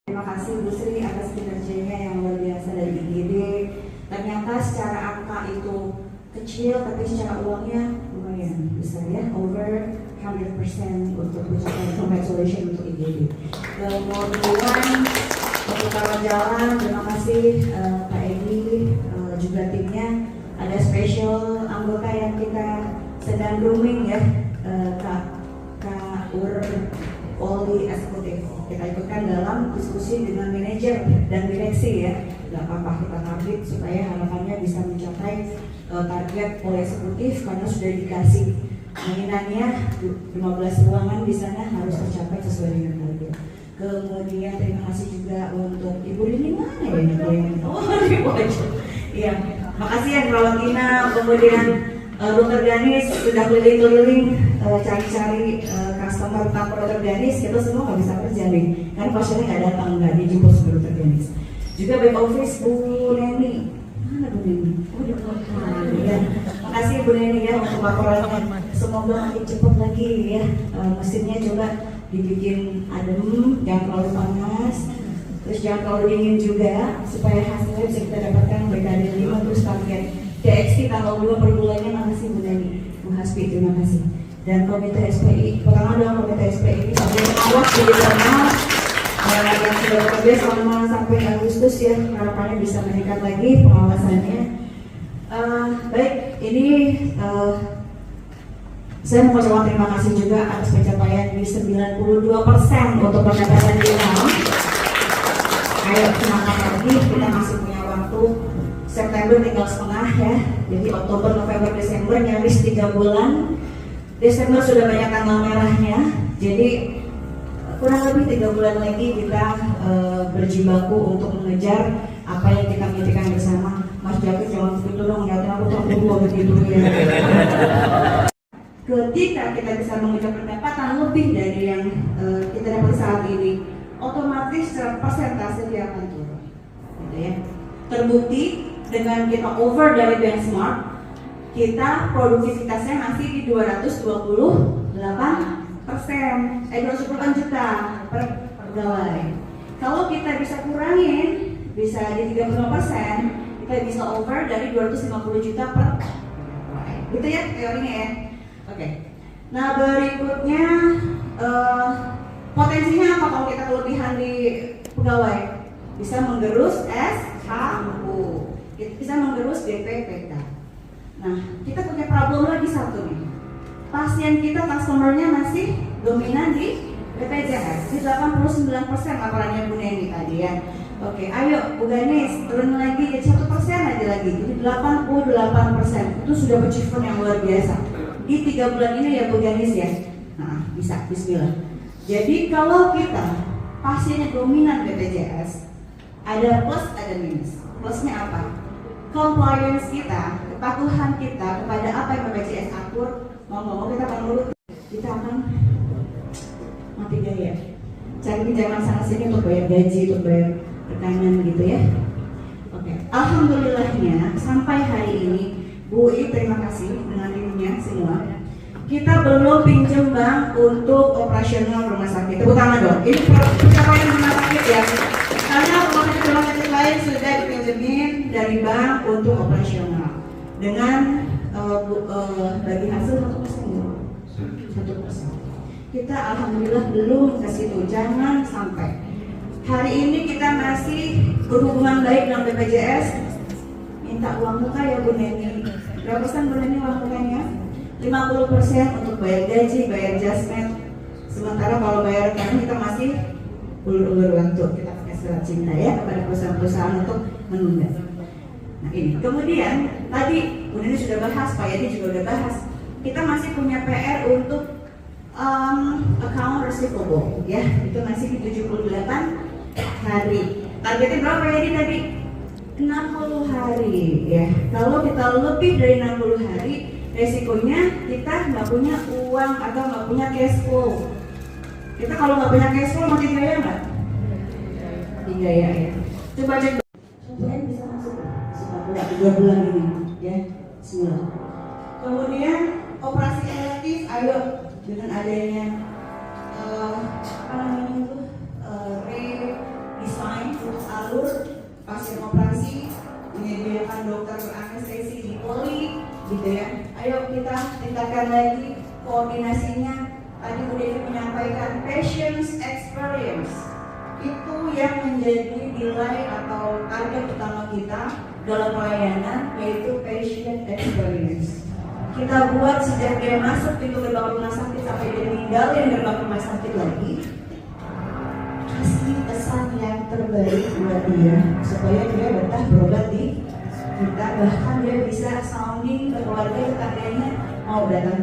Terima kasih Bu Sri atas kinerjanya yang luar biasa dari IGD. Ternyata secara angka itu kecil, tapi secara uangnya lumayan besar ya, over 100% untuk mencapai congratulations untuk IGD. Kemudian untuk kawan jalan, terima kasih Pak Edi, juga timnya. Ada spesial anggota yang kita sedang grooming ya, Kak Ur Poli Eksekutif. Kita ikutkan dalam diskusi dengan manajer dan direksi ya. Tidak apa-apa, kita target supaya harapannya bisa mencapai target Poli Eksekutif karena sudah dikasih mainannya 15 ruangan di sana harus tercapai sesuai dengan target. Kemudian terima kasih juga untuk Ibu Rini, mana ya ini? Oh, Ibu aja. Iya, makasih ya Rawat Inap, kemudian Dokter Ganis sudah keliling-keliling cari-cari customer tanpa Dokter Ganis, kita semua nggak bisa kerja nih, karena pasiennya nggak datang, nggak dijemput sama Dokter Ganis. Juga back office Bu Neni, mana Bu Neni? Oh di belakang. Ya, makasih Bu Neni ya untuk laporannya. Semoga makin cepat lagi ya, mesinnya coba dibikin adem, jangan terlalu panas. Terus jangan terlalu dingin juga supaya hasilnya bisa kita dapatkan BKD 5 terus target DXT tanggal 2 per bulannya. Makasih Bu Nani, Bu Hasbi, terima kasih. Dan komite SPI, pertama dong komite SPI ini sampai awas di sana yang sudah bekerja selama sampai Agustus ya, harapannya bisa meningkat lagi pengawasannya. Baik, ini saya mau ucapkan terima kasih juga atas pencapaian di 92% untuk pendapatan kita. Ayo semangat lagi, kita masih punya waktu. September tinggal setengah ya, jadi Oktober, November, Desember nyaris 3 bulan. Desember sudah banyak tanggal merahnya, jadi kurang lebih 3 bulan lagi kita berjibaku untuk mengejar apa yang kita mimpikan bersama. Mas Jaki jangan begitu dong, ngeliatin aku terlalu begitu ya. Ketika kita bisa mengejar pendapatan lebih dari yang kita dapat saat ini, otomatis secara persentase dia akan turun, gitu ya. Terbukti dengan kita over dari benchmark, kita produktivitasnya masih di 228 juta per pegawai. Kalau kita bisa kurangin, bisa di 35%, kita bisa over dari 250 juta per pegawai. Gitu ya teorinya ya. Oke. Nah berikutnya potensinya apa kalau kita kelebihan di pegawai? Bisa menggerus SHU, bisa menggerus DPPK. Nah, kita punya problem lagi satu nih. Pasien kita, customernya masih dominan di BPJS. Di 89% laporannya Bu Neni tadi ya. Oke, ayo Bu Ganis, turun lagi jadi 1% aja lagi. Jadi 88%. Itu sudah achievement yang luar biasa. Di 3 bulan ini ya Bu Ganis ya. Nah, bisa, bismillah. Jadi kalau kita pasiennya dominan BPJS, ada plus, ada minus. Plusnya apa? Compliance kita, kepatuhan kita kepada apa yang BPJS atur, mau kita akan nurut, kita akan mati gaya. Cari pinjaman sana sini untuk bayar gaji, untuk bayar rekanan gitu ya. Oke. Alhamdulillahnya sampai hari ini, Bu I terima kasih dengan timnya semua. Kita belum pinjam bank untuk operasional rumah sakit. Tepuk tangan dong. Ini pencapaian rumah sakit ya. Karena rumah sakit lain sudah dipinjemin dari bank untuk operasional dengan bagi hasil 1%. Kita alhamdulillah belum ke situ. Jangan sampai. Hari ini kita masih berhubungan baik dengan BPJS. Minta uang muka ya Bu Neni. Berapa persen Bu Neni uang mukanya? 50% untuk bayar gaji, bayar jasmet. Sementara kalau bayar rekanan kita masih ulur-ulur waktu, kita pakai surat cinta ya kepada perusahaan-perusahaan untuk menunda. Nah ini, kemudian tadi Bu Neni sudah bahas, Pak Yadi juga udah bahas. Kita masih punya PR untuk account receivable, ya itu masih di 78 hari. Targetnya berapa Pak Yadi tadi? 60 hari, ya. Kalau kita lebih dari 60 hari, resikonya kita nggak punya uang atau nggak punya cash flow. Kita kalau nggak punya cash flow mati gaya nggak? Mati gaya ya. Coba cek. Coba bisa masuk. Sudah 3 bulan ini, ya. Semua. Kemudian operasi elektif, ayo dengan adanya apa namanya itu menyediakan dokter beranestesi di poli, gitu ya. Ayo kita tingkatkan lagi koordinasinya. Tadi Bu Devi menyampaikan patient's experience itu yang menjadi nilai atau target utama kita dalam pelayanan, yaitu patient experience. Kita buat sejak dia masuk pintu gerbang rumah sakit sampai dia ninggalin gerbang rumah sakit lagi, kasih kesan yang terbaik buat dia supaya dia betah berobat di kita, bahkan dia bisa sounding ke keluarga tetangganya mau datang